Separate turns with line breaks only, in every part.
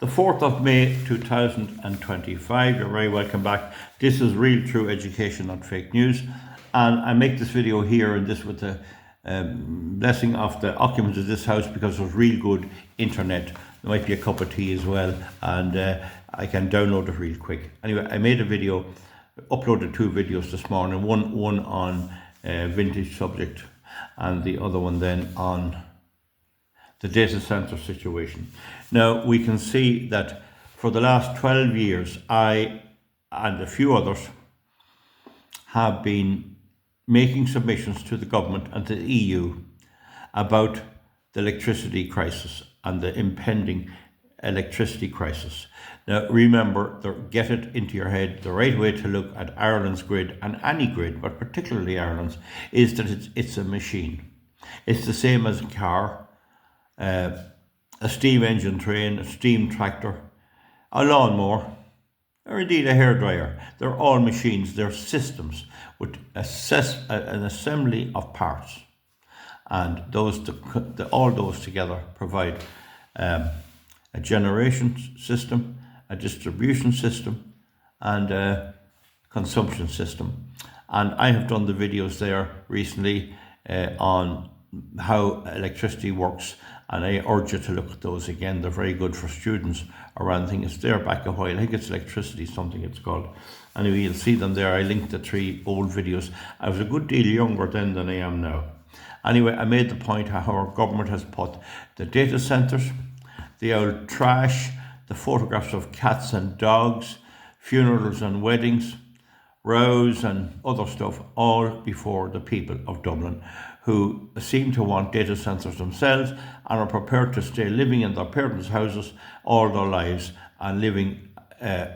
The 4th of May 2025, you're very welcome back. This is Real True Education, not fake news. And I make this video here and this with the blessing of the occupants of this house because there's real good internet. There might be a cup of tea as well, and I can download it real quick. Anyway, I made a video, uploaded 2 videos this morning, one on vintage subject and the other one then on the data center situation. Now we can see that for the last 12 years, I and a few others have been making submissions to the government and to the EU about the electricity crisis and the impending electricity crisis. Now remember, get it into your head, the right way to look at Ireland's grid, and any grid, but particularly Ireland's, is that it's a machine. It's the same as a car, a steam engine train, a steam tractor, a lawnmower, or indeed a hairdryer. They're all machines, they're systems with an assembly of parts. And all those together provide a generation system, a distribution system, and a consumption system. And I have done the videos there recently on how electricity works, and I urge you to look at those again. They're very good for students around things. It's there back a while. I think it's electricity something it's called. Anyway, you'll see them there. I linked the 3 old videos. I was a good deal younger then than I am now. Anyway, I made the point how our government has put the data centres, the old trash, the photographs of cats and dogs, funerals and weddings, rows and other stuff, all before the people of Dublin, who seem to want data centres themselves and are prepared to stay living in their parents' houses all their lives and living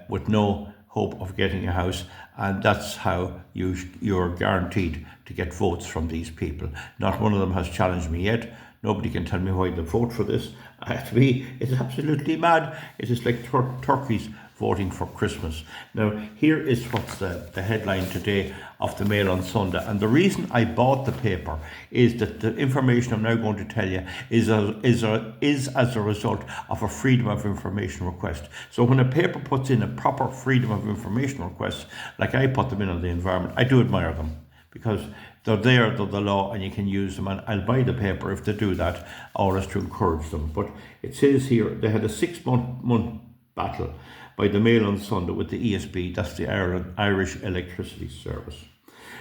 with no hope of getting a house. And that's how you're guaranteed to get votes from these people. Not one of them has challenged me yet. Nobody can tell me why they vote for this. To me, it's absolutely mad. It is like turkeys voting for Christmas. Now, here is what's the headline today of the Mail on Sunday. And the reason I bought the paper is that the information I'm now going to tell you is as a result of a Freedom of Information request. So when a paper puts in a proper Freedom of Information request, like I put them in on the environment, I do admire them, because they're there, they're the law, and you can use them, and I'll buy the paper if they do that, or as to encourage them. But it says here they had a 6-month battle by the Mail on Sunday with the ESB, that's the Irish Electricity Service.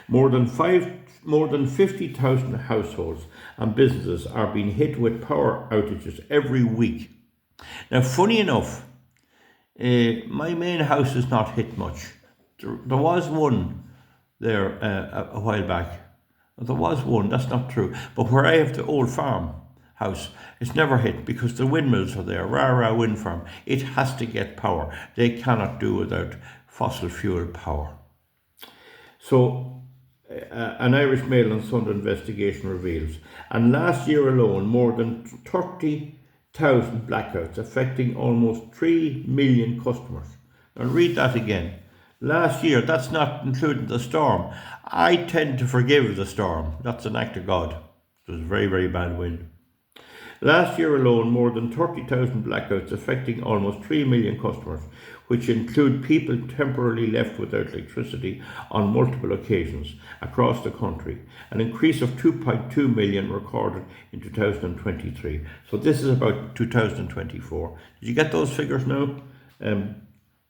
More than 50,000 households and businesses are being hit with power outages every week. Now, funny enough, my main house is not hit much. There was one there a while back. There was one, that's not true. But where I have the old farm house, it's never hit because the windmills are there, rah wind farm. It has to get power. They cannot do without fossil fuel power. So an Irish Mail on Sunday investigation reveals, and last year alone, more than 30,000 blackouts affecting almost 3 million customers. And read that again. Last year, that's not including the storm. I tend to forgive the storm. That's an act of God. It was very, very bad wind. Last year alone, more than 30,000 blackouts affecting almost 3 million customers, which include people temporarily left without electricity on multiple occasions across the country. An increase of 2.2 million recorded in 2023. So this is about 2024. Did you get those figures now?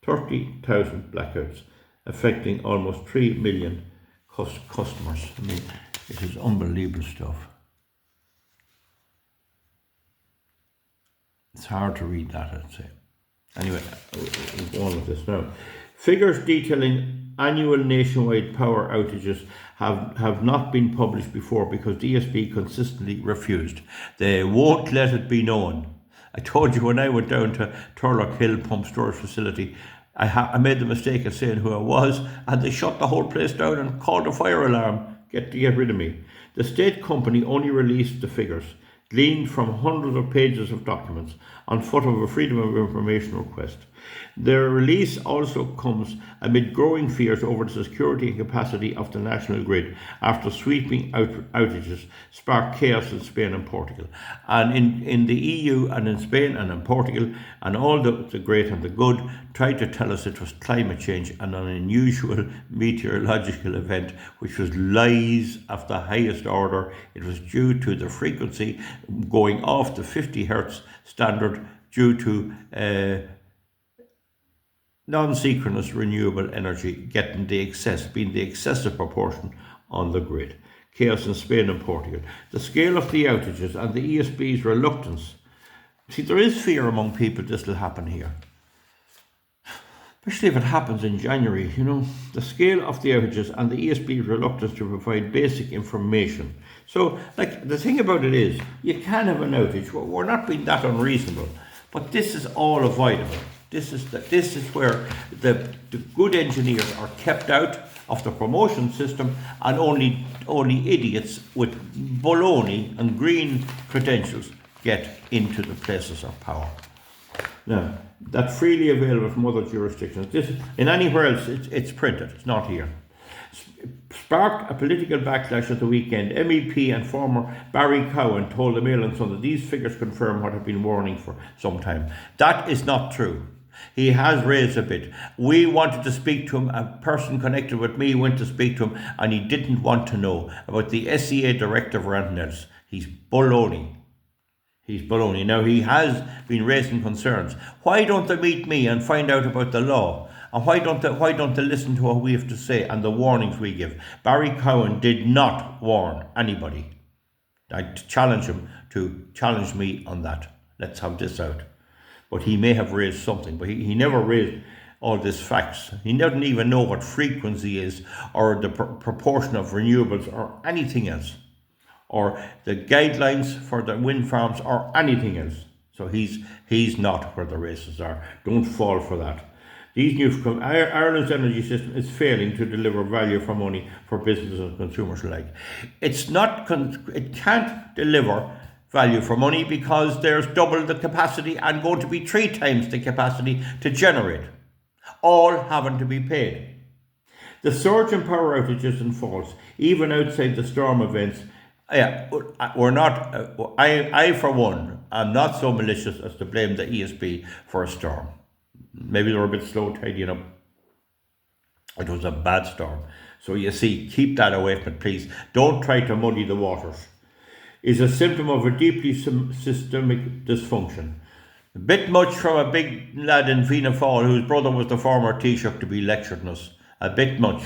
30,000 blackouts affecting almost 3 million customers. I mean, it is unbelievable stuff. It's hard to read that, I'd say. Anyway, we'll go on with this now. Figures detailing annual nationwide power outages have not been published before because DSB consistently refused. They won't let it be known. I told you when I went down to Turlock Hill Pump Storage Facility, I made the mistake of saying who I was, and they shut the whole place down and called a fire alarm to get rid of me. The state company only released the figures. gleaned from hundreds of pages of documents on foot of a Freedom of Information request. Their release also comes amid growing fears over the security and capacity of the national grid after sweeping outages sparked chaos in Spain and Portugal. And in the EU and in Spain and in Portugal and all the great and the good tried to tell us it was climate change and an unusual meteorological event, which was lies of the highest order. It was due to the frequency going off the 50 hertz standard due to non-synchronous renewable energy getting being the excessive proportion on the grid. Chaos in Spain and Portugal. The scale of the outages and the ESB's reluctance. See, there is fear among people this will happen here. Especially if it happens in January, the scale of the outages and the ESB's reluctance to provide basic information. So, the thing about it is, you can have an outage. We're not being that unreasonable, but this is all avoidable. This is where the good engineers are kept out of the promotion system, and only idiots with baloney and green credentials get into the places of power. Now, that's freely available from other jurisdictions. In anywhere else, it's printed. It's not here. Sparked a political backlash at the weekend. MEP and former Barry Cowan told the Mail and Sun that these figures confirm what had been warning for some time. That is not true. He has raised a bit. We wanted to speak to him. A person connected with me went to speak to him, and he didn't want to know about the SEA directive or anything else. He's baloney. Now, he has been raising concerns. Why don't they meet me and find out about the law? And why don't they listen to what we have to say and the warnings we give? Barry Cowan did not warn anybody. I challenge him to challenge me on that. Let's have this out. But he may have raised something, but he never raised all these facts. He doesn't even know what frequency is, or the proportion of renewables, or anything else, or the guidelines for the wind farms, or anything else. So he's not where the races are. Don't fall for that. Ireland's energy system is failing to deliver value for money for businesses and consumers alike. It can't deliver value for money because there's double the capacity and going to be 3 times the capacity to generate, all having to be paid. The surge in power outages and faults, even outside the storm events, we're not. I for one am not so malicious as to blame the ESB for a storm. Maybe they were a bit slow tidying up. It was a bad storm. So you see, keep that away from it, please. Don't try to muddy the waters. Is a symptom of a deeply systemic dysfunction. A bit much from a big lad in Fianna Fáil whose brother was the former Taoiseach to be lecturing us. A bit much.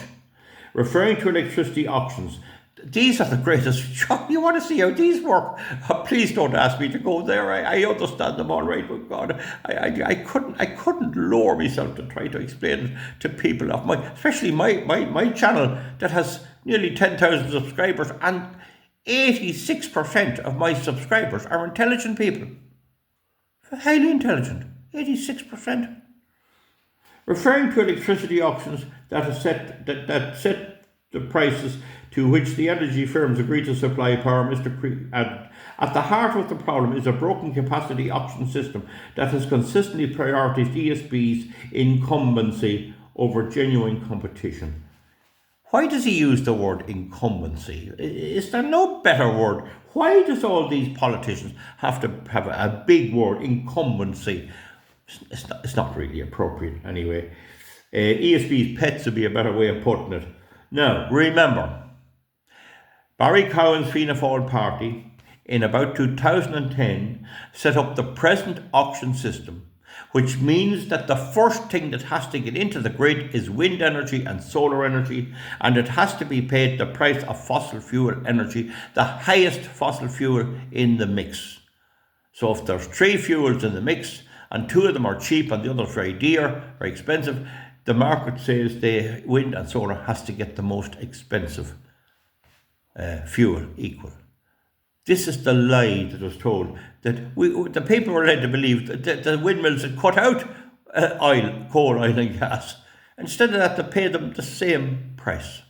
Referring to electricity auctions, these are the greatest. You want to see how these work? Please don't ask me to go there. I understand them all right, but God, I couldn't lower myself to try to explain it to people of especially my channel that has nearly 10,000 subscribers, and 86% of my subscribers are intelligent people. Highly intelligent. 86%. Referring to electricity auctions that set the prices to which the energy firms agree to supply power, Mr. Creek added, at the heart of the problem is a broken capacity auction system that has consistently prioritised ESB's incumbency over genuine competition. Why does he use the word incumbency? Is there no better word? Why does all these politicians have to have a big word, incumbency? It's not really appropriate anyway. ESB's pets would be a better way of putting it. Now, remember, Barry Cowan's Fianna Fáil party in about 2010 set up the present auction system, which means that the first thing that has to get into the grid is wind energy and solar energy, and it has to be paid the price of fossil fuel energy, the highest fossil fuel in the mix. So if there's 3 fuels in the mix and 2 of them are cheap and the others very dear, very expensive, the market says the wind and solar has to get the most expensive fuel equal. This is the lie that was told, that the people were led to believe that the windmills had cut out coal, oil and gas. Instead of that, they pay them the same price.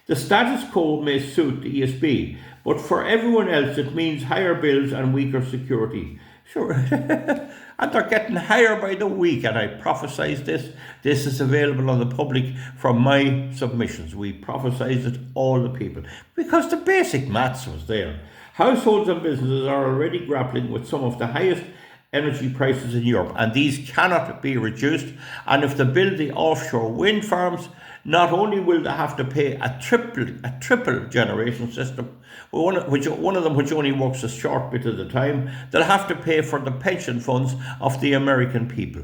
The status quo may suit the ESB, but for everyone else it means higher bills and weaker security. Sure, and they're getting higher by the week, and I prophesied this. This is available on the public from my submissions. We prophesied it all the people because the basic maths was there. Households and businesses are already grappling with some of the highest energy prices in Europe, and these cannot be reduced. And if they build the offshore wind farms, not only will they have to pay a triple generation system, one of them which only works a short bit at a time, they'll have to pay for the pension funds of the American people.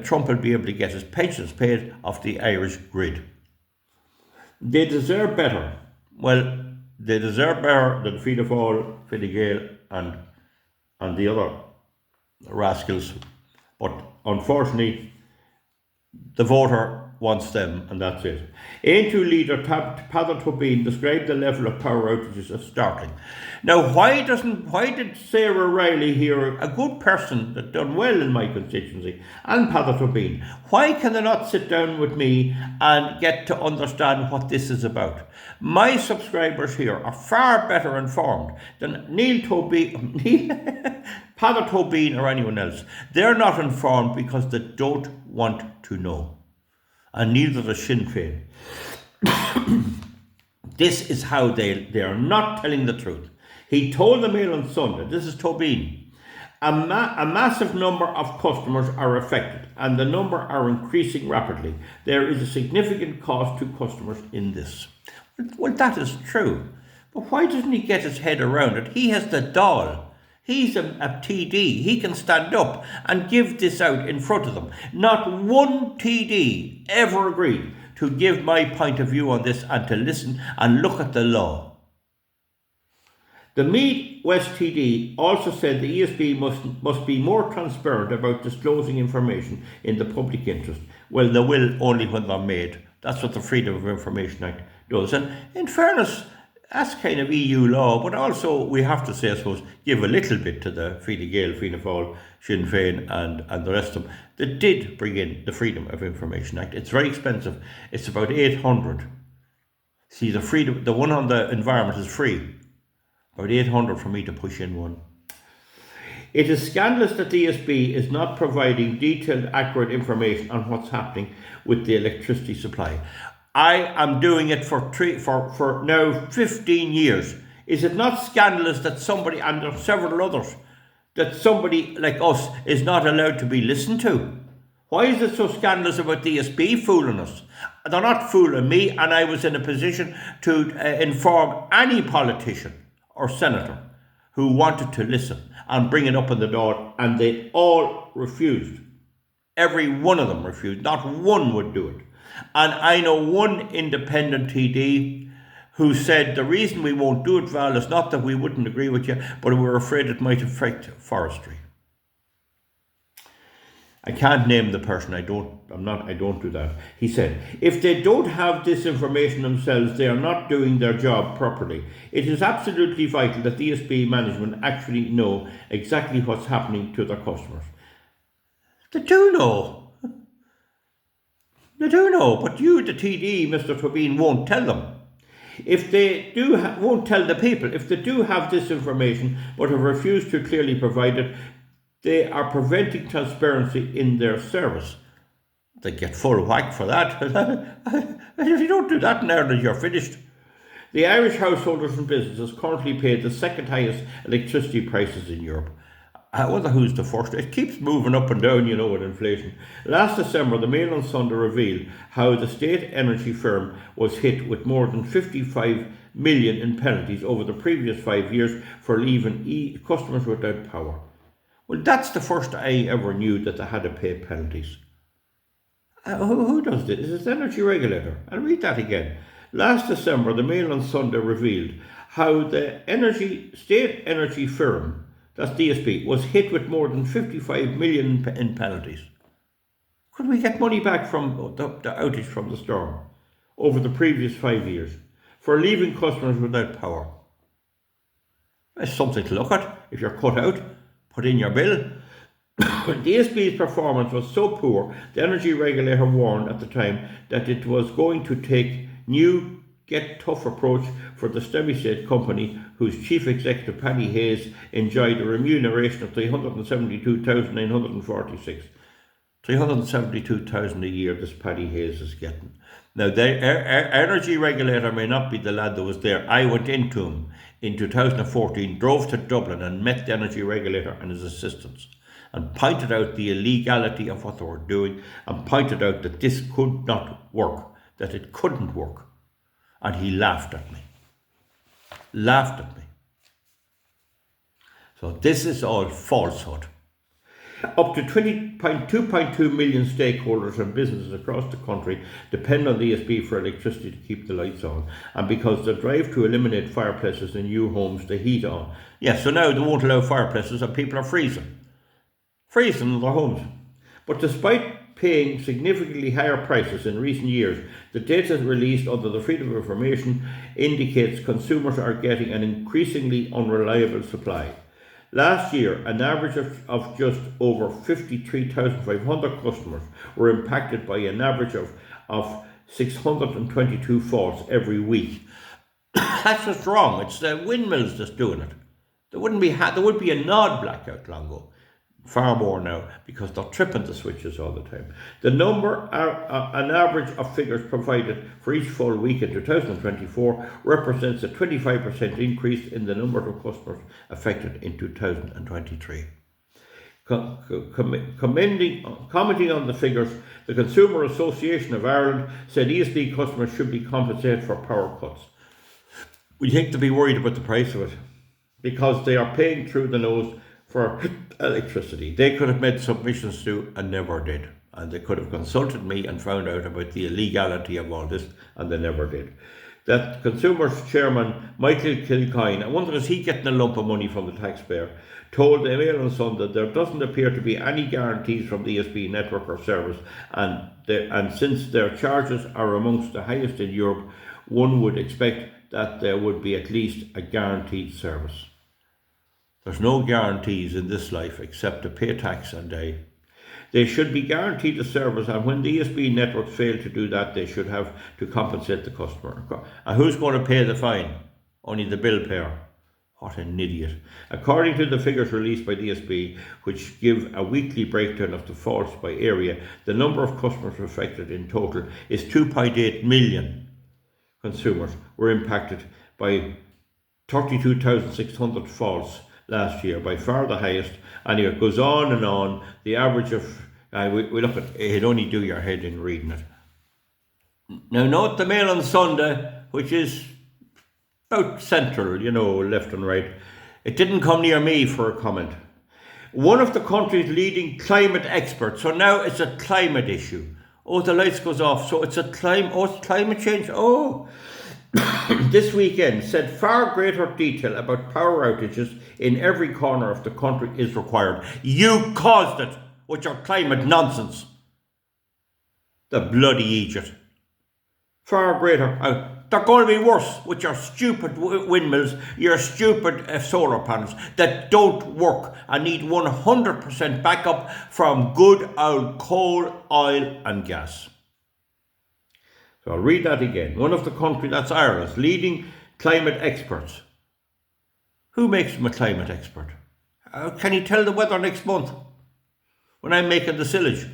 Trump will be able to get his pensions paid off the Irish grid. They deserve better. Well, they deserve better than Fianna Fáil, Fine Gael and the other rascals. But unfortunately, the voter wants them, and that's it. A2 leader Peadar Tóibín described the level of power outages as startling. Now, why did Sarah Riley here, a good person that done well in my constituency, and Peadar Tóibín, why can they not sit down with me and get to understand what this is about? My subscribers here are far better informed than Peadar Tóibín or anyone else. They're not informed because they don't want to know. And neither does Sinn Féin. This is how they are not telling the truth. He told the Mail on Sunday, this is Tóibín, a massive number of customers are affected and the number are increasing rapidly. There is a significant cost to customers in this. Well, that is true. But why doesn't he get his head around it? He has the doll. He's a TD. He can stand up and give this out in front of them. Not one TD ever agreed to give my point of view on this and to listen and look at the law. The Meath West TD also said the ESB must be more transparent about disclosing information in the public interest. Well, they will only when they're made. That's what the Freedom of Information Act does. And in fairness, that's kind of EU law, but also we have to say, I suppose, give a little bit to the Fine Gael, Fianna Fáil, Sinn Féin and the rest of them that did bring in the Freedom of Information Act. It's very expensive. It's about 800. See, the one on the environment is free. About 800 for me to push in one. It is scandalous that the ESB is not providing detailed, accurate information on what's happening with the electricity supply. I am doing it for now 15 years. Is it not scandalous that somebody, and there are several others, that somebody like us is not allowed to be listened to? Why is it so scandalous about the ESB fooling us? They're not fooling me, and I was in a position to inform any politician or senator who wanted to listen and bring it up in the door, and they all refused. Every one of them refused. Not one would do it. And I know one independent TD who said the reason we won't do it, Val, is not that we wouldn't agree with you, but we're afraid it might affect forestry. I can't name the person. I don't do that. He said, if they don't have this information themselves, they are not doing their job properly. It is absolutely vital that the ESB management actually know exactly what's happening to their customers. They do know. They do know, but you, the TD, Mr. Tóibín, won't tell them. If they do, won't tell the people. If they do have this information but have refused to clearly provide it, they are preventing transparency in their service. They get full whack for that. If you don't do that in Ireland, you're finished. The Irish householders and businesses currently pay the second highest electricity prices in Europe. I wonder who's the first. It keeps moving up and down, with inflation. Last December, the Mail on Sunday revealed how the state energy firm was hit with more than 55 million in penalties over the previous 5 years for leaving customers without power. Well, that's the first I ever knew that they had to pay penalties. Who does this? Is it the energy regulator? I'll read that again. Last December, the Mail on Sunday revealed how the state energy firm, that's DSP, was hit with more than 55 million in penalties. Could we get money back from the outage from the storm over the previous 5 years for leaving customers without power? That's something to look at. If you're cut out, put in your bill. DSP's performance was so poor, the energy regulator warned at the time that it was going to take new get tough approach for the semi-state company whose chief executive Paddy Hayes enjoyed a remuneration of $372,946. $372,000 a year this Paddy Hayes is getting. Now, the energy regulator may not be the lad that was there. I went into him in 2014, drove to Dublin and met the energy regulator and his assistants and pointed out the illegality of what they were doing and pointed out that this could not work, that it couldn't work. And he laughed at me. Laughed at me. So this is all falsehood. Up to 2.2 million stakeholders and businesses across the country depend on the ESB for electricity to keep the lights on, and because the drive to eliminate fireplaces in new homes to heat on. Yes, so now they won't allow fireplaces and people are freezing in their homes. But despite paying significantly higher prices in recent years, the data released under the Freedom of Information indicates consumers are getting an increasingly unreliable supply. Last year, an average of just over 53,500 customers were impacted by an average of 622 faults every week. That's just wrong. It's the windmills that's doing it. There would be a nod blackout long ago. Far more now, because they're tripping the switches all the time. The number, an average of figures provided for each full week in 2024 represents a 25% increase in the number of customers affected in 2023. Commenting on the figures, the Consumer Association of Ireland said ESB customers should be compensated for power cuts. We think to be worried about the price of it, because they are paying through the nose for electricity. They could have made submissions to and never did. And they could have consulted me and found out about the illegality of all this, and they never did. That Consumers Chairman Michael Kilcoyne, I wonder is he getting a lump of money from the taxpayer, told the Mail on Sunday there doesn't appear to be any guarantees from the ESB network or service, and since their charges are amongst the highest in Europe, one would expect that there would be at least a guaranteed service. There's no guarantees in this life except to pay tax and die. They should be guaranteed a service, and when the ESB networks fail to do that, they should have to compensate the customer. And who's going to pay the fine? Only the bill payer. What an idiot. According to the figures released by the ESB, which give a weekly breakdown of the faults by area, the number of customers affected in total is 2.8 million consumers were impacted by 32,600 faults last year, by far the highest. And it goes on and on. The average of, we look at, it'd only do your head in reading it. Now note the Mail on Sunday, which is about central, left and right. It didn't come near me for a comment. One of the country's leading climate experts, so now it's a climate issue. Oh, the lights goes off, so it's it's climate change. Oh, this weekend said far greater detail about power outages in every corner of the country is required. You caused it with your climate nonsense. The bloody idiot. Far greater. They're going to be worse with your stupid windmills, your stupid solar panels that don't work and need 100% backup from good old coal, oil and gas. So I'll read that again. One of the country, that's Ireland's leading climate experts. Who makes him a climate expert? Can he tell the weather next month when I'm making the silage?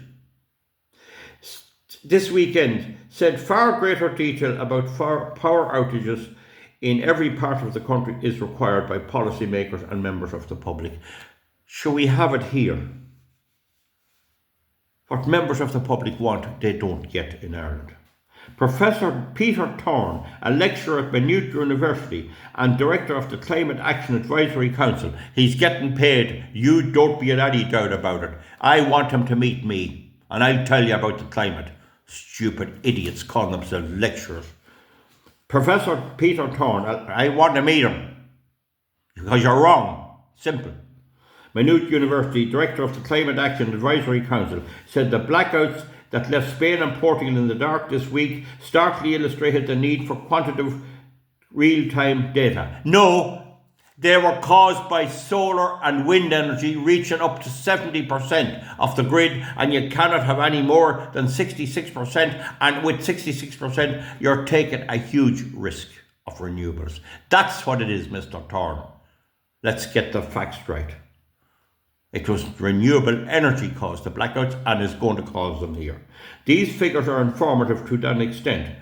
This weekend said far greater detail about power outages in every part of the country is required by policymakers and members of the public. Shall we have it here? What members of the public want, they don't get in Ireland. Professor Peter Thorne, a lecturer at Maynooth University and director of the Climate Action Advisory Council, he's getting paid. You don't be in any doubt about it. I want him to meet me and I'll tell you about the climate. Stupid idiots calling themselves lecturers. Professor Peter Thorne, I want to meet him because you're wrong. Simple. Maynooth University, director of the Climate Action Advisory Council, said the blackouts that left Spain and Portugal in the dark this week starkly illustrated the need for quantitative real-time data. No, They were caused by solar and wind energy reaching up to 70% of the grid, and you cannot have any more than 66%, and with 66% you're taking a huge risk of renewables. That's what it is, Mr. Thorne. Let's get the facts right. It was renewable energy caused the blackouts and is going to cause them here. These figures are informative to that extent,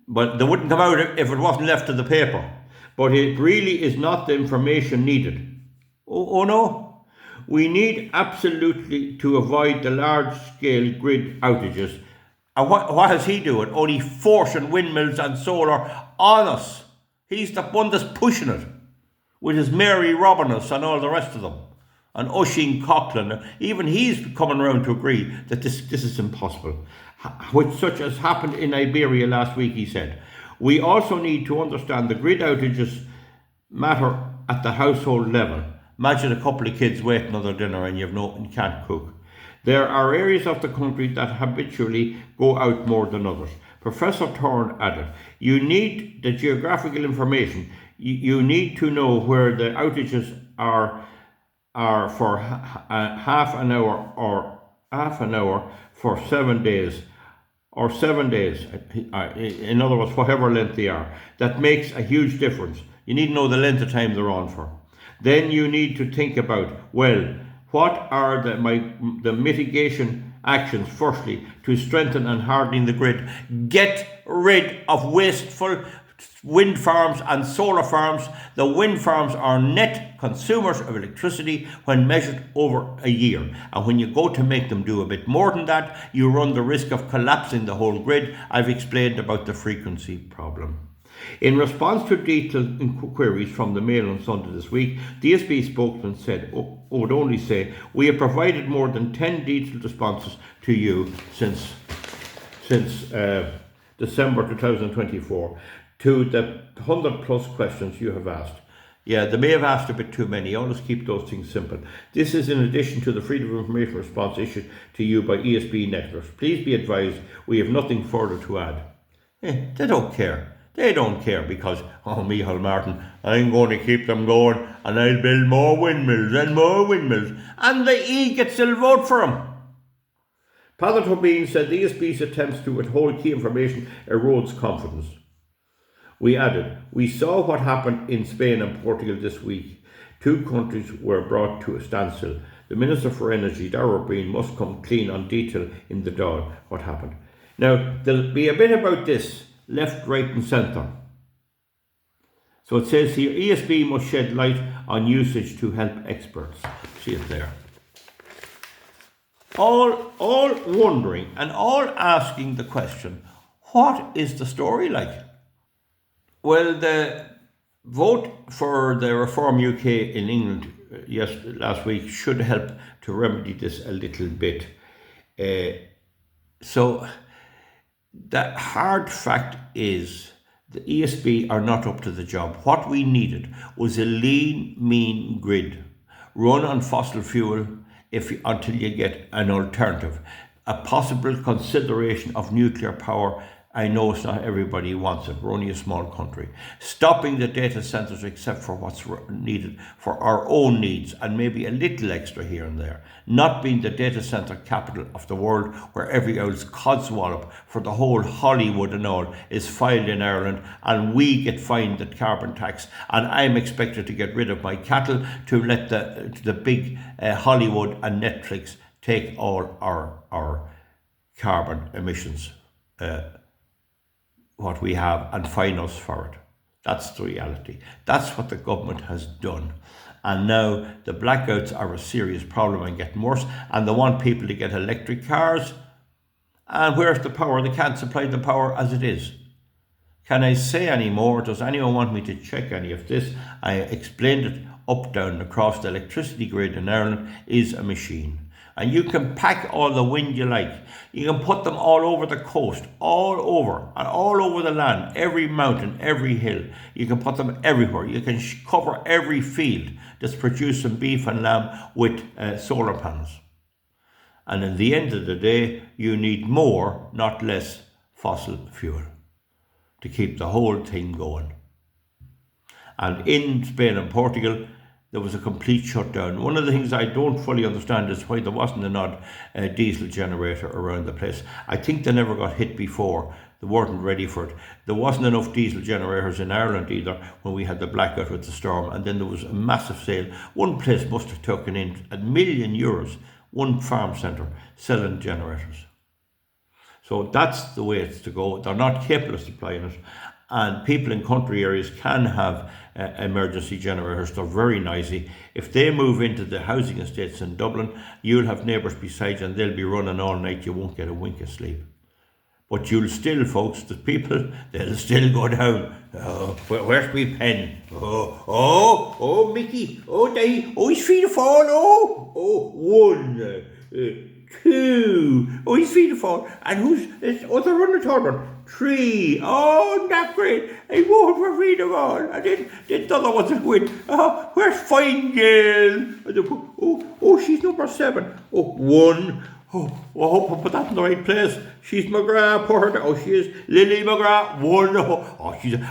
but they wouldn't come out if it wasn't left to the paper. But it really is not the information needed. Oh no. We need absolutely to avoid the large-scale grid outages. And what is he doing? Only forcing windmills and solar on us. He's the one that's pushing it, with his Mary Robinus and all the rest of them. And Oisin Coughlin, even he's coming around to agree that this is impossible. Which such as happened in Iberia last week, he said. We also need to understand the grid outages matter at the household level. Imagine a couple of kids waiting on their dinner and you can't cook. There are areas of the country that habitually go out more than others. Professor Thorne added, you need the geographical information. You need to know where the outages are for half an hour for 7 days. Or 7 days, in other words, whatever length they are. That makes a huge difference. You need to know the length of time they're on for. Then you need to think about, well, what are the mitigation actions, firstly, to strengthen and hardening the grid. Get rid of wasteful wind farms and solar farms. The wind farms are net consumers of electricity when measured over a year, and when you go to make them do a bit more than that, you run the risk of collapsing the whole grid. I've explained about the frequency problem. In response to detailed inquiries from the Mail on Sunday this week, the DSB spokesman would only say, we have provided more than 10 detailed responses to you since December 2024 to the 100 plus questions you have asked. Yeah, they may have asked a bit too many. Always keep those things simple. This is in addition to the Freedom of Information response issued to you by ESB networks. Please be advised, we have nothing further to add. They don't care. They don't care because, Micheál Martin, I'm going to keep them going and I'll build more windmills and more windmills. And the E gets still vote for him. Paddy Tobin said the ESB's attempts to withhold key information erodes confidence. We added, we saw what happened in Spain and Portugal this week. Two countries were brought to a standstill. The Minister for Energy, Darragh Breen, must come clean on detail in the Dáil what happened. Now, there'll be a bit about this, left, right and centre. So it says here, ESB must shed light on usage to help experts. See it there. All wondering and all asking the question, what is the story like? Well, the vote for the Reform UK in England last week should help to remedy this a little bit. So the hard fact is the ESB are not up to the job. What we needed was a lean, mean grid run on fossil fuel until you get an alternative. A possible consideration of nuclear power. I know it's not everybody wants it. We're only a small country. Stopping the data centres except for what's needed for our own needs and maybe a little extra here and there. Not being the data centre capital of the world where every old codswallop for the whole Hollywood and all is filed in Ireland and we get fined the carbon tax, and I'm expected to get rid of my cattle to let the big Hollywood and Netflix take all our carbon emissions what we have and fine us for it. That's the reality. That's what the government has done. And now the blackouts are a serious problem and getting worse, and they want people to get electric cars. And where's the power? They can't supply the power as it is. Can I say any more? Does anyone want me to check any of this? I explained it up, down, across. The electricity grid in Ireland is a machine. And you can pack all the wind you like. You can put them all over the coast, all over the land, every mountain, every hill. You can put them everywhere. You can cover every field that's producing beef and lamb with solar panels. And at the end of the day, you need more, not less, fossil fuel to keep the whole thing going. And in Spain and Portugal, there was a complete shutdown. One of the things I don't fully understand is why there wasn't an odd diesel generator around the place. I think they never got hit before. They weren't ready for it. There wasn't enough diesel generators in Ireland either when we had the blackout with the storm. And then there was a massive sale. One place must have taken in €1,000,000, one farm centre, selling generators. So that's the way it's to go. They're not capable of supplying it. And people in country areas can have emergency generators. They're very noisy. If they move into the housing estates in Dublin, you'll have neighbours beside you and they'll be running all night. You won't get a wink of sleep. But you'll still, folks, the people, they'll still go down. Oh, where's my pen? Oh, Mickey. Oh, Daddy. Oh, his feet fall. Oh, one, two. Oh, his feet fall. And they're on the third one. 3. Oh, not great. I won't for feet of all. And then the other ones will win. Oh, where's Fine Girl? Oh, she's number 7. Oh, 1. Oh, I hope I put that in the right place. She's McGrath, poor her. Oh, she is Lily McGrath. 1.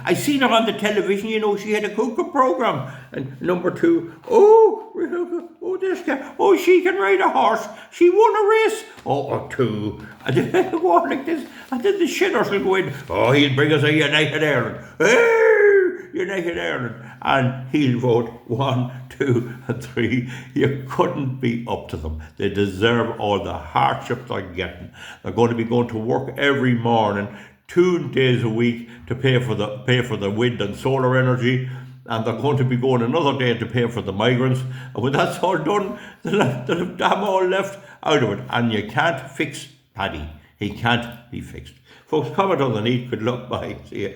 I seen her on the television, she had a cooking programme. And number 2, this guy. Oh, she can ride a horse. She won a race. 2. And then I go on like this. And then the shitters will go in. Oh, he'll bring us a United Ireland. Hey, United Ireland. And he'll vote 1, 2, and 3. You couldn't be up to them. They deserve all the hardship they're getting. They're going to be going to work every morning, 2 days a week, to pay for the wind and solar energy. And they're going to be going another day to pay for the migrants. And when that's all done, they'll have damn all left out of it. And you can't fix Paddy. He can't be fixed. Folks, comment underneath. Good luck. Bye. See ya.